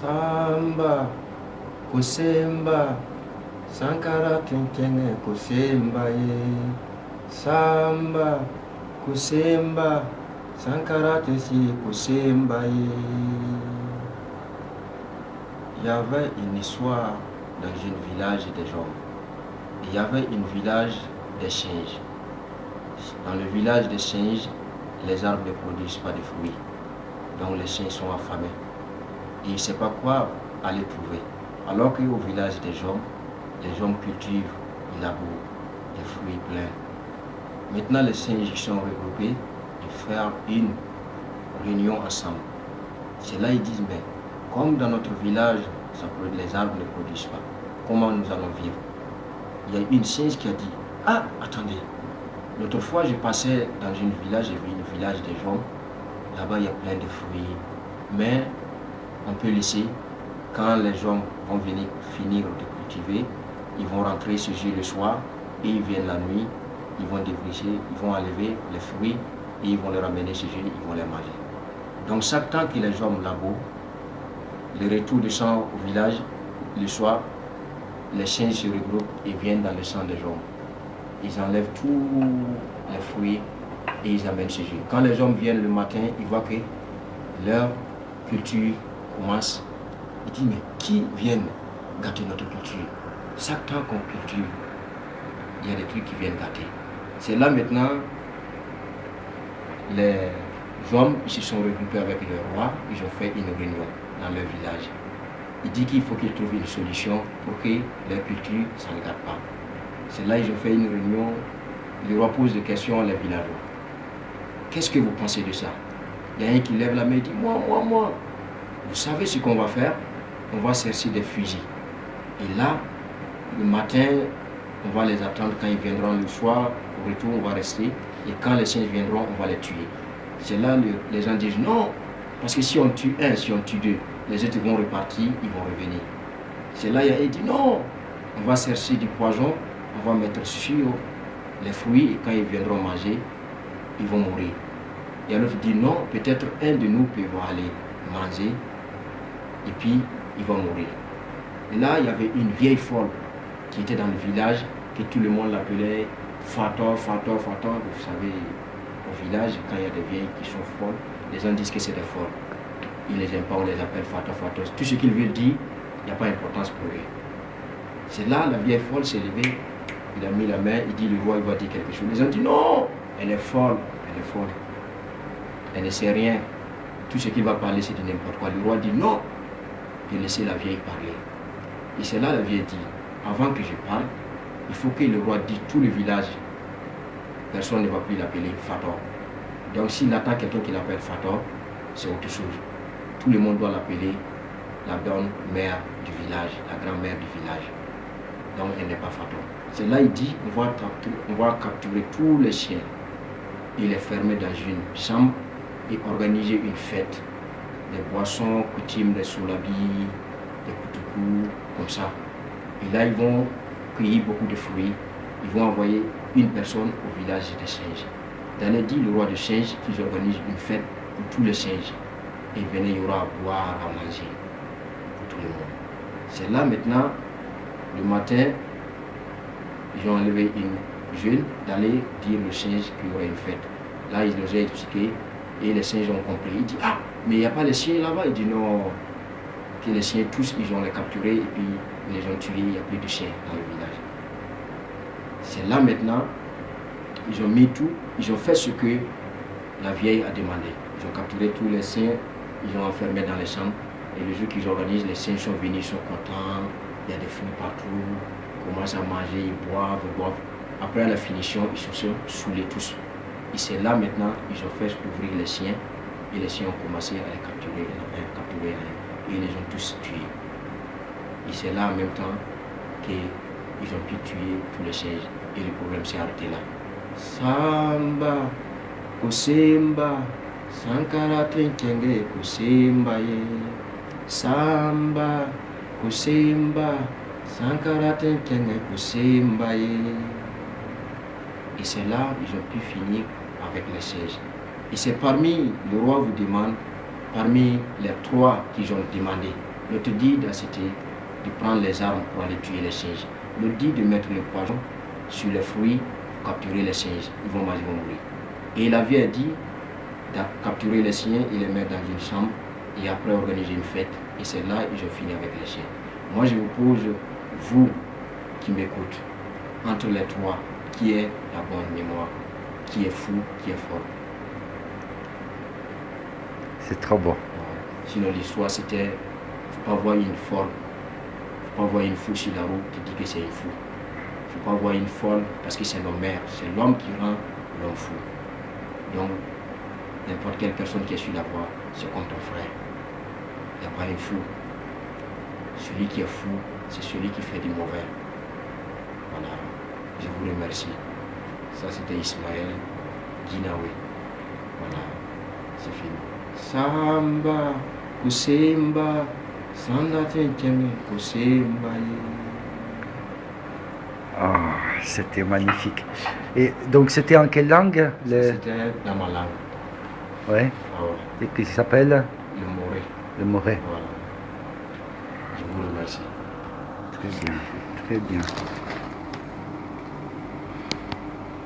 Samba, Kusemba, Sankara Kenkenge, Kusemba ye. Samba, Kusemba, Sankara Tensi, Kusemba ye. Il y avait une histoire dans un village des hommes. Il y avait un village des singes. Dans le village des singes, les arbres ne produisent pas de fruits. Donc les singes sont affamés. Et il ne sait pas quoi aller trouver. Alors qu'au village des hommes, les hommes cultivent, ils labourent, des fruits pleins. Maintenant les singes sont regroupés et faire une réunion ensemble. C'est là ils disent, mais comme dans notre village, les arbres ne produisent pas, comment nous allons vivre? Il y a une singe qui a dit, ah, attendez, l'autre fois je passais dans un village, j'ai vu un village des hommes, là-bas il y a plein de fruits, mais on peut laisser, quand les hommes vont venir finir de cultiver, ils vont rentrer se jouer le soir, et ils viennent la nuit, ils vont défricher, ils vont enlever les fruits, et ils vont les ramener chez eux, ils vont les manger. Donc chaque temps que les hommes labourent, le retour du sang au village, le soir, les singes se regroupent et viennent dans le sang des hommes. Ils enlèvent tous les fruits et ils amènent chez eux. Quand les hommes viennent le matin, ils voient que leur culture commence. Ils disent, mais qui viennent gâter notre culture? Chaque temps qu'on cultive, il y a des trucs qui viennent gâter. C'est là maintenant, les hommes ils se sont regroupés avec le roi, ils ont fait une réunion dans leur village. Il dit qu'il faut qu'ils trouvent une solution pour que leur culture ne s'en gâte pas. C'est là qu'ils ont fait une réunion, le roi pose des questions à les villageois. Qu'est-ce que vous pensez de ça? Il y a un qui lève la main et dit, moi. Vous savez ce qu'on va faire? On va chercher des fusils. Et là, le matin, on va les attendre quand ils viendront le soir. Au retour, on va rester. Et quand les singes viendront, on va les tuer. C'est là les gens disent non. Parce que si on tue un, si on tue deux, les autres vont repartir, ils vont revenir. C'est là qu'il dit non. On va chercher du poison, on va mettre sur les fruits et quand ils viendront manger, ils vont mourir. Et l'autre dit non, peut-être un de nous peut aller manger et puis il va mourir. Et là, il y avait une vieille folle qui était dans le village, que tout le monde l'appelait Fator. Vous savez, au village, quand il y a des vieilles qui sont folles, les gens disent que c'est des folles. Ils les aiment pas, on les appelle Fator. Tout ce qu'ils veulent dire, il n'y a pas d'importance pour eux. C'est là, la vieille folle s'est levée, il a mis la main, il dit le roi il va dire quelque chose. Les gens disent non, elle est folle. Elle ne sait rien. Tout ce qu'il va parler, c'est de n'importe quoi. Le roi dit non, de laisser la vieille parler. Et c'est là la vieille dit, avant que je parle, il faut que le roi dise tout le village. Personne ne va plus l'appeler Fator. Donc s'il attend quelqu'un qui l'appelle Fator, c'est autre chose. Tout le monde doit l'appeler la bonne mère du village, la grand-mère du village. Donc elle n'est pas Fator. C'est là il dit, on va capturer tous les chiens et les fermer dans une chambre et organiser une fête. Des boissons, coutumes, des soulabis, des koutoukou, comme ça. Et là ils vont cueillir beaucoup de fruits. Ils vont envoyer une personne au village des singes. D'aller dire le roi des singes qu'ils organisent une fête pour tous les singes. Et venez, il y aura à boire, à manger pour tout le monde. C'est là maintenant, le matin, ils ont enlevé une jeune d'aller dire aux singes qu'il y aurait une fête. Là, ils nous ont expliqué et les singes ont compris. Ils disent, ah, mais il n'y a pas les chiens là-bas. Ils disent non, que les chiens tous, ils ont les capturés et puis ils les ont tués, il n'y a plus de chiens dans le village. C'est là maintenant, ils ont mis tout, ils ont fait ce que la vieille a demandé. Ils ont capturé tous les chiens, ils ont enfermé dans les chambres. Et le jour qu'ils organisent, les chiens sont venus, ils sont contents, il y a des fruits partout, ils commencent à manger, ils boivent. Après à la finition, ils se sont saoulés tous. Et c'est là maintenant, ils ont fait ouvrir les chiens et les chiens ont commencé à les capturer, et ils les ont tous tués. Et c'est là en même temps qu'ils ont pu tuer tous les singes et le problème s'est arrêté là. Samba, Kusemba, Sankara Tenkenge, Kusemba ye. Samba, Kusemba, Sankara Tenkenge, Kusemba ye. Et c'est là ils ont pu finir avec les singes. Et c'est parmi, le roi vous demande, parmi les trois qu'ils ont demandé, L'autre dit d'accepter de prendre les armes pour aller tuer les singes. L'autre dit de mettre le poison sur les fruits pour capturer les singes. Ils vont manger, ils vont mourir. Et la vieille dit de capturer les chiens et les mettre dans une chambre et après organiser une fête. Et c'est là que je finis avec les chiens. Moi, je vous pose, vous qui m'écoutez, entre les trois, qui est la bonne mémoire, qui est fou, qui est fort. C'est trop beau. Sinon, l'histoire, c'était, il ne faut pas voir une folle, il ne faut pas voir une fou sur la route qui dit que c'est une fou. Il ne faut pas voir une folle parce que c'est l'homme mère, c'est l'homme qui rend l'homme fou. Donc, n'importe quelle personne qui est sur la voie, c'est comme ton frère. Il n'y a pas un fou. Celui qui est fou, c'est celui qui fait du mauvais. Voilà. Je vous remercie. Ça, c'était Ismaël Guinaoui. Voilà. C'est fini. Samba, Kusemba, Sanda Tenkeme, Kusemba. Oh, c'était magnifique. Et donc, c'était en quelle langue C'était dans ma langue. Ouais. Ah ouais. Et qui s'appelle Le Moré. Le Moré. Voilà. Je vous remercie. Très bien, très bien.